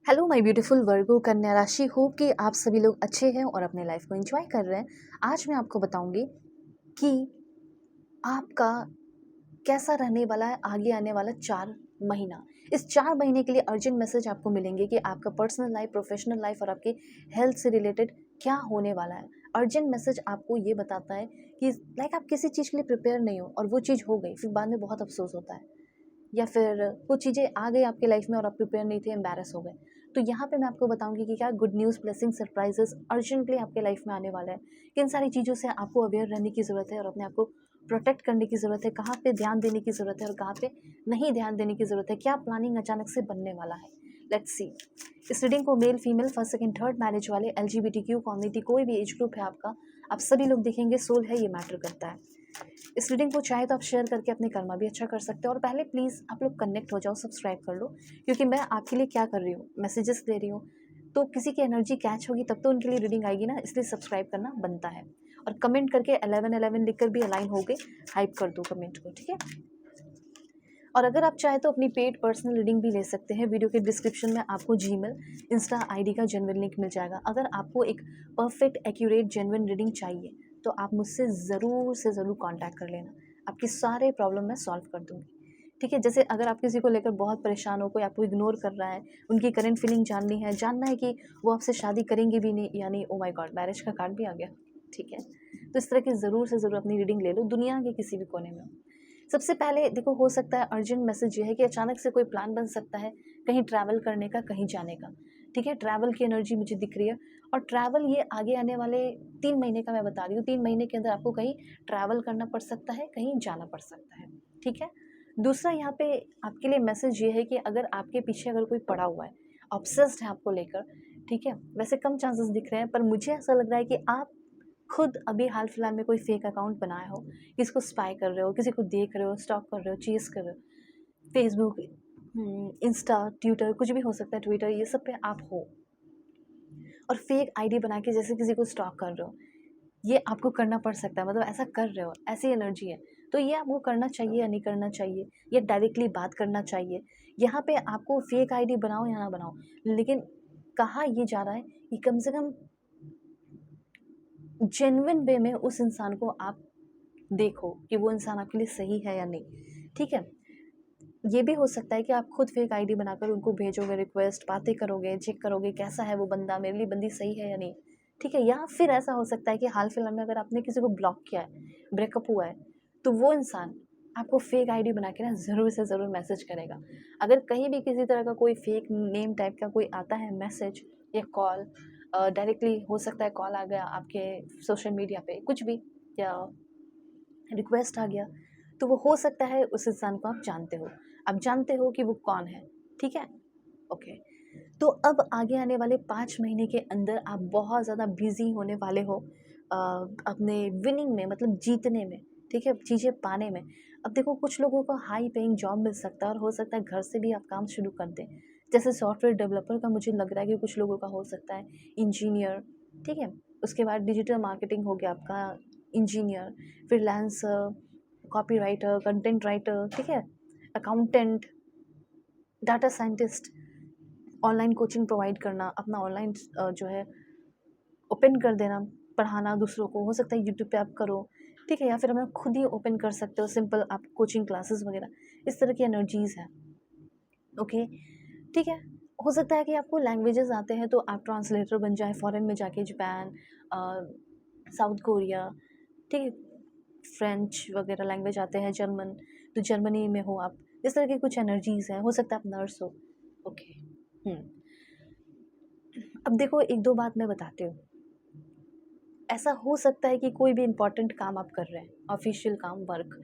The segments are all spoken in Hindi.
हेलो माय ब्यूटीफुल वर्गो कन्या राशि। होप कि आप सभी लोग अच्छे हैं और अपने लाइफ को एंजॉय कर रहे हैं। आज मैं आपको बताऊंगी कि आपका कैसा रहने वाला है आगे आने वाला 4 महीना। इस 4 महीने के लिए अर्जेंट मैसेज आपको मिलेंगे कि आपका पर्सनल लाइफ, प्रोफेशनल लाइफ और आपके हेल्थ से रिलेटेड क्या होने वाला है। अर्जेंट मैसेज आपको ये बताता है कि लाइक आप किसी चीज़ के लिए प्रिपेयर नहीं हो और वो चीज़ हो गई, फिर बाद में बहुत अफसोस होता है, या फिर कुछ चीज़ें आ गई आपकी लाइफ में और आप प्रिपेयर नहीं थे, एम्बैरस हो गए। तो यहाँ पे मैं आपको बताऊंगी कि क्या good news, blessing, surprises urgently आपके लाइफ में आने वाला है। किन सारी चीज़ों से आपको अवेयर रहने की ज़रूरत है और अपने आप को प्रोटेक्ट करने की ज़रूरत है, कहाँ पे ध्यान देने की ज़रूरत है और कहाँ पे नहीं ध्यान देने की ज़रूरत है, क्या प्लानिंग अचानक से बनने वाला है। Let's see. इस रीडिंग को male, female, first, second, third marriage वाले, LGBTQ कम्युनिटी, कोई भी एज ग्रुप है आपका, आप सभी लोग देखेंगे। सोल है, ये मैटर करता है। इस रीडिंग को चाहे तो आप शेयर करके अपने कर्मा भी अच्छा कर सकते हो। और पहले प्लीज़ आप लोग कनेक्ट हो जाओ, सब्सक्राइब कर लो, क्योंकि मैं आपके लिए क्या कर रही हूँ, मैसेजेस दे रही हूँ, तो किसी की एनर्जी कैच होगी तब तो उनके लिए रीडिंग आएगी ना, इसलिए सब्सक्राइब करना बनता है। और कमेंट करके 1111 लिखकर भी अलाइन हो गए, हाइप कर दो कमेंट को, ठीक है। और अगर आप चाहें तो अपनी पेड पर्सनल रीडिंग भी ले सकते हैं। वीडियो के डिस्क्रिप्शन में आपको जीमेल, इंस्टा आईडी का जेन्युइन लिंक मिल जाएगा। अगर आपको एक परफेक्ट, एक्यूरेट, जेन्युइन रीडिंग चाहिए तो आप मुझसे ज़रूर से ज़रूर कांटेक्ट कर लेना। आपकी सारे प्रॉब्लम मैं सॉल्व कर दूँगी, ठीक है। जैसे अगर आप किसी को लेकर बहुत परेशान हो, कोई आपको इग्नोर कर रहा है, उनकी करंट फीलिंग जाननी है, जानना है कि वो आपसे शादी करेंगे भी नहीं या नहीं। ओ माय गॉड, मैरिज का कार्ड भी आ गया, ठीक है। तो इस तरह की ज़रूर से ज़रूर अपनी रीडिंग ले लो, दुनिया के किसी भी कोने में हो। सबसे पहले देखो, हो सकता है अर्जेंट मैसेज ये है कि अचानक से कोई प्लान बन सकता है कहीं ट्रैवल करने का, कहीं जाने का, ठीक है। ट्रैवल की एनर्जी मुझे दिख रही है। और ट्रैवल ये आगे आने वाले 3 महीने का मैं बता रही हूँ। 3 महीने के अंदर आपको कहीं ट्रैवल करना पड़ सकता है, कहीं जाना पड़ सकता है, ठीक है। दूसरा यहाँ पे आपके लिए मैसेज ये है कि अगर आपके पीछे अगर कोई पड़ा हुआ है, ऑब्सेस्ड है आपको लेकर, ठीक है, वैसे कम चांसेस दिख रहे हैं, पर मुझे ऐसा लग रहा है कि आप खुद अभी हाल फिलहाल में कोई फेक अकाउंट बनाया हो, किसी को स्पाई कर रहे हो, किसी को देख रहे हो, स्टॉक कर रहे हो, चीज़ कर रहे हो, फेसबुक, इंस्टा, ट्विटर, कुछ भी हो सकता है, ट्विटर, ये सब पे आप हो और फेक आईडी बना के जैसे किसी को स्टॉक कर रहे हो। ये आपको करना पड़ सकता है, मतलब ऐसा कर रहे हो, ऐसी एनर्जी है। तो ये आपको करना चाहिए या नहीं करना चाहिए, या डायरेक्टली बात करना चाहिए। यहाँ पे आपको फेक आईडी बनाओ या ना बनाओ, लेकिन कहा ये जा रहा है कि कम से कम जेन्युइन वे में उस इंसान को आप देखो कि वो इंसान आपके लिए सही है या नहीं, ठीक है। ये भी हो सकता है कि आप खुद फेक आईडी बनाकर उनको भेजोगे रिक्वेस्ट, बातें करोगे, चेक करोगे कैसा है वो बंदा, मेरे लिए बंदी सही है या नहीं, ठीक है। या फिर ऐसा हो सकता है कि हाल फिलहाल में अगर आपने किसी को ब्लॉक किया है, ब्रेकअप हुआ है, तो वो इंसान आपको फेक आईडी बना के ना ज़रूर से ज़रूर मैसेज करेगा। अगर कहीं भी किसी तरह का कोई फेक नेम टाइप का कोई आता है मैसेज या कॉल, डायरेक्टली हो सकता है कॉल आ गया आपके सोशल मीडिया पे, कुछ भी, या रिक्वेस्ट आ गया, तो वो हो सकता है उस इंसान को आप जानते हो कि वो कौन है, ठीक है। ओके। तो अब आगे आने वाले 5 महीने के अंदर आप बहुत ज़्यादा बिजी होने वाले हो, अपने विनिंग में, मतलब जीतने में, ठीक है, चीज़ें पाने में। अब देखो, कुछ लोगों को हाई पेइंग जॉब मिल सकता है और हो सकता है घर से भी आप काम शुरू कर दें। जैसे सॉफ्टवेयर डेवलपर का मुझे लग रहा है कि कुछ लोगों का हो सकता है, इंजीनियर, ठीक है। उसके बाद डिजिटल मार्केटिंग हो गया आपका, engineer, freelancer, copy writer, content writer, ठीक है, accountant, data scientist, online coaching provide करना, अपना ऑनलाइन जो है ओपन कर देना, पढ़ाना दूसरों को, हो सकता है यूट्यूब पे आप करो, ठीक है, या फिर हमें खुद ही ओपन कर सकते हो, सिंपल आप कोचिंग क्लासेस वगैरह, इस तरह की एनर्जीज़ हैं, ओके, ठीक है। हो सकता है कि आपको लैंग्वेजेस आते हैं तो आप ट्रांसलेटर बन जाए, फॉरेन में जाके, जापान, साउथ कोरिया, ठीक है, फ्रेंच वगैरह लैंग्वेज आते हैं, जर्मन, तो जर्मनी में हो आप, इस तरह की कुछ एनर्जीज़ हैं। हो सकता है आप नर्स हो, ओके। अब देखो, एक दो बात मैं बताती हूँ। ऐसा हो सकता है कि कोई भी इम्पोर्टेंट काम आप कर रहे हैं, ऑफिशियल काम, वर्क,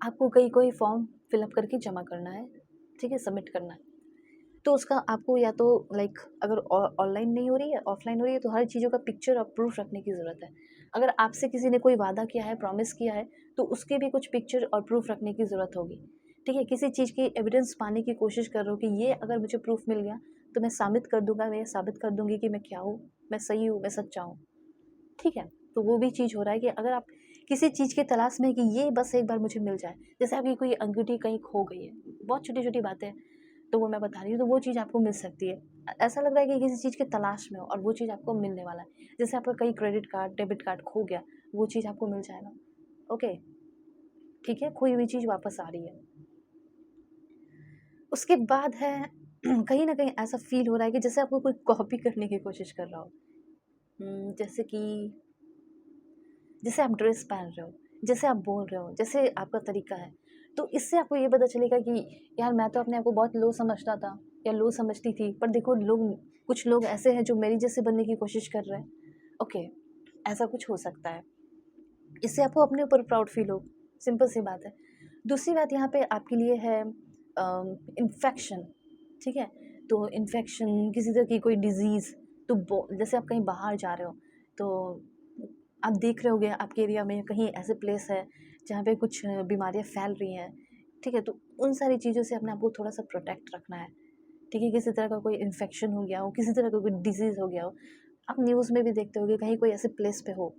आपको कहीं कोई फॉर्म फिलअप करके जमा करना है, ठीक है, सबमिट करना है। तो उसका आपको या तो लाइक, अगर ऑनलाइन नहीं हो रही है, ऑफलाइन हो रही है, तो हर चीज़ों का पिक्चर और प्रूफ रखने की ज़रूरत है। अगर आपसे किसी ने कोई वादा किया है, प्रॉमिस किया है, तो उसके भी कुछ पिक्चर और प्रूफ रखने की ज़रूरत होगी, ठीक है। किसी चीज़ की एविडेंस पाने की कोशिश कर रहे हो कि ये अगर मुझे प्रूफ मिल गया तो मैं साबित कर दूंगा, मैं ये साबित कर दूंगी कि मैं क्या हूँ, मैं सही हूँ, मैं सच्चा हूँ, ठीक है। तो वो भी चीज़ हो रहा है कि अगर आप किसी चीज़ की तलाश में है कि ये बस एक बार मुझे मिल जाए, जैसे आपकी कोई अंगूठी कहीं खो गई है, बहुत छोटी छोटी बातें, तो वो मैं बता रही हूँ, तो वो चीज़ आपको मिल सकती है। ऐसा लग रहा है कि किसी चीज़ की तलाश में हो और वो चीज़ आपको मिलने वाला है। जैसे आपका कहीं क्रेडिट कार्ड, डेबिट कार्ड खो गया, वो चीज़ आपको मिल जाएगा। ओके, ठीक है? खोई हुई चीज़ वापस आ रही है। उसके बाद है कहीं न कहीं ऐसा फ़ील हो रहा है कि जैसे आपको कोई कॉपी करने की कोशिश कर रहा हो। जैसे कि जैसे आप ड्रेस पहन रहे हो, जैसे आप बोल रहे हो, जैसे आपका तरीका है, तो इससे आपको ये पता चलेगा कि यार मैं तो अपने आप को बहुत लो समझता था या लो समझती थी, पर देखो कुछ लोग ऐसे हैं जो मेरी जैसे बनने की कोशिश कर रहे हैं। ओके, ऐसा कुछ हो सकता है। इससे आपको अपने ऊपर प्राउड फील हो, सिंपल सी बात है। दूसरी बात यहाँ पे आपके लिए है इन्फेक्शन, ठीक है? तो इन्फेक्शन, किसी तरह की कोई डिज़ीज़, तो जैसे आप कहीं बाहर जा रहे हो, तो आप देख रहे होगे आपके एरिया में कहीं ऐसे प्लेस है जहाँ पे कुछ बीमारियाँ फैल रही हैं, ठीक है? तो उन सारी चीज़ों से अपने आप को थोड़ा-सा प्रोटेक्ट रखना है, ठीक है? किसी तरह का कोई इन्फेक्शन हो गया हो, किसी तरह का कोई डिज़ीज़ हो गया हो, आप न्यूज़ में भी देखते होगे कहीं कोई ऐसे प्लेस पे हो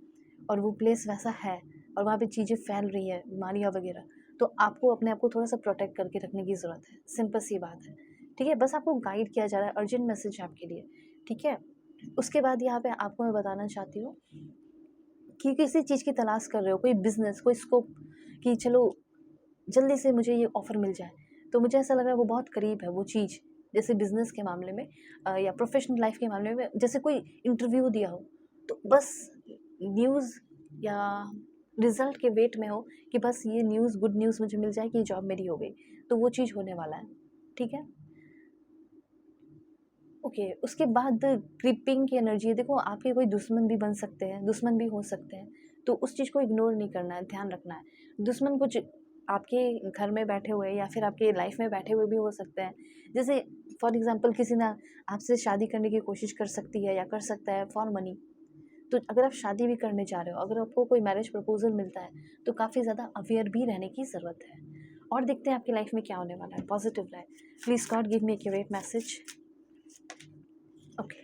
और वो प्लेस वैसा है और वहाँ पे चीज़ें फैल रही हैं, बीमारियाँ वगैरह, तो आपको अपने आप को थोड़ा-सा प्रोटेक्ट करके रखने की ज़रूरत है, सिंपल सी बात है, ठीक है? बस आपको गाइड किया जा रहा है, अर्जेंट मैसेज है आपके लिए, ठीक है? उसके बाद यहाँ पे आपको मैं बताना चाहती हूँ कि किसी चीज़ की तलाश कर रहे हो, कोई बिज़नेस, कोई स्कोप, कि चलो जल्दी से मुझे ये ऑफ़र मिल जाए, तो मुझे ऐसा लग रहा है वो बहुत करीब है वो चीज़। जैसे बिज़नेस के मामले में या प्रोफ़ेशनल लाइफ़ के मामले में, जैसे कोई इंटरव्यू दिया हो, तो बस न्यूज़ या रिज़ल्ट के वेट में हो कि बस ये न्यूज़, गुड न्यूज़ मुझे मिल जाए कि ये जॉब मेरी हो गई, तो वो चीज़ होने वाला है, ठीक है? ओके, उसके बाद क्रीपिंग की एनर्जी, देखो आपके कोई दुश्मन भी बन सकते हैं, दुश्मन भी हो सकते हैं, तो उस चीज़ को इग्नोर नहीं करना है, ध्यान रखना है। दुश्मन कुछ आपके घर में बैठे हुए या फिर आपके लाइफ में बैठे हुए भी हो सकते हैं। जैसे फॉर एग्ज़ाम्पल किसी ने आपसे शादी करने की कोशिश कर सकती है या कर सकता है फॉर मनी। तो अगर आप शादी भी करने जा रहे हो, अगर आपको कोई मैरिज प्रपोज़ल मिलता है, तो काफ़ी ज़्यादा अवेयर भी रहने की ज़रूरत है। और देखते हैं आपकी लाइफ में क्या होने वाला है, पॉज़िटिव रहे। Please God give me accurate message. Okay,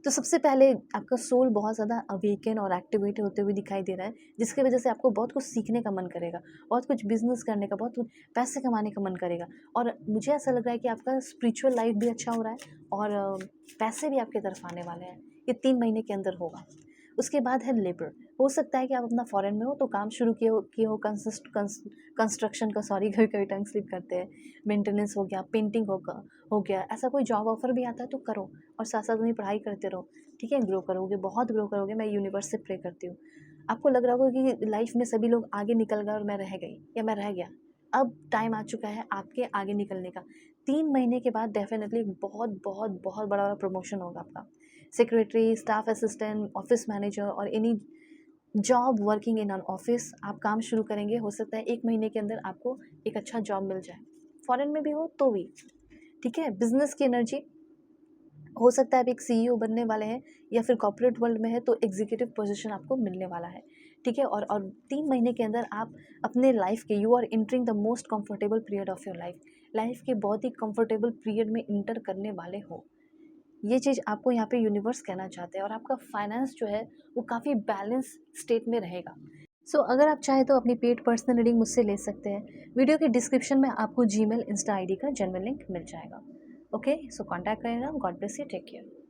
तो सबसे पहले आपका सोल बहुत ज़्यादा अवेकन और एक्टिवेट होते हुए दिखाई दे रहा है, जिसकी वजह से आपको बहुत कुछ सीखने का मन करेगा, बहुत कुछ बिजनेस करने का, बहुत कुछ पैसे कमाने का मन करेगा। और मुझे ऐसा लग रहा है कि आपका स्पिरिचुअल लाइफ भी अच्छा हो रहा है और पैसे भी आपकी तरफ आने वाले हैं। ये 3 महीने के अंदर होगा। उसके बाद है लेबर। हो सकता है कि आप अपना फॉरेन में हो तो काम शुरू किए हो कंस्ट्रक्शन का, सॉरी कभी कभी टंग स्लिप करते हैं, मेंटेनेंस हो गया, पेंटिंग हो गया, ऐसा कोई जॉब ऑफर भी आता है तो करो और साथ साथ अपनी पढ़ाई करते रहो, ठीक है? ग्रो करोगे, बहुत ग्रो करोगे, मैं यूनिवर्स से प्रे करती हूँ। आपको लग रहा होगा कि लाइफ में सभी लोग आगे निकल गए और मैं रह गई या मैं रह गया। अब टाइम आ चुका है आपके आगे निकलने का। 3 महीने के बाद डेफिनेटली बहुत बहुत बहुत बड़ा प्रमोशन होगा आपका। Secretary, staff assistant, office manager और any job working in an office, आप काम शुरू करेंगे। हो सकता है 1 महीने के अंदर आपको एक अच्छा जॉब मिल जाए, फॉरेन में भी हो तो भी, ठीक है? बिजनेस की एनर्जी, हो सकता है आप एक सीईओ बनने वाले हैं या फिर कॉर्पोरेट वर्ल्ड में है तो एग्जीक्यूटिव पोजीशन आपको मिलने वाला है, ठीक है? और 3 महीने के अंदर आप अपने लाइफ के, you are entering the most comfortable period of your life, life के बहुत ही कंफर्टेबल पीरियड में इंटर करने वाले हो। ये चीज़ आपको यहाँ पे यूनिवर्स कहना चाहते हैं और आपका फाइनेंस जो है वो काफ़ी बैलेंस स्टेट में रहेगा। सो अगर आप चाहें तो अपनी पेड पर्सनल रीडिंग मुझसे ले सकते हैं। वीडियो के डिस्क्रिप्शन में आपको जीमेल, इंस्टा आईडी का जेन्युइन लिंक मिल जाएगा। ओके, सो कॉन्टैक्ट करेगा। God bless you, take care.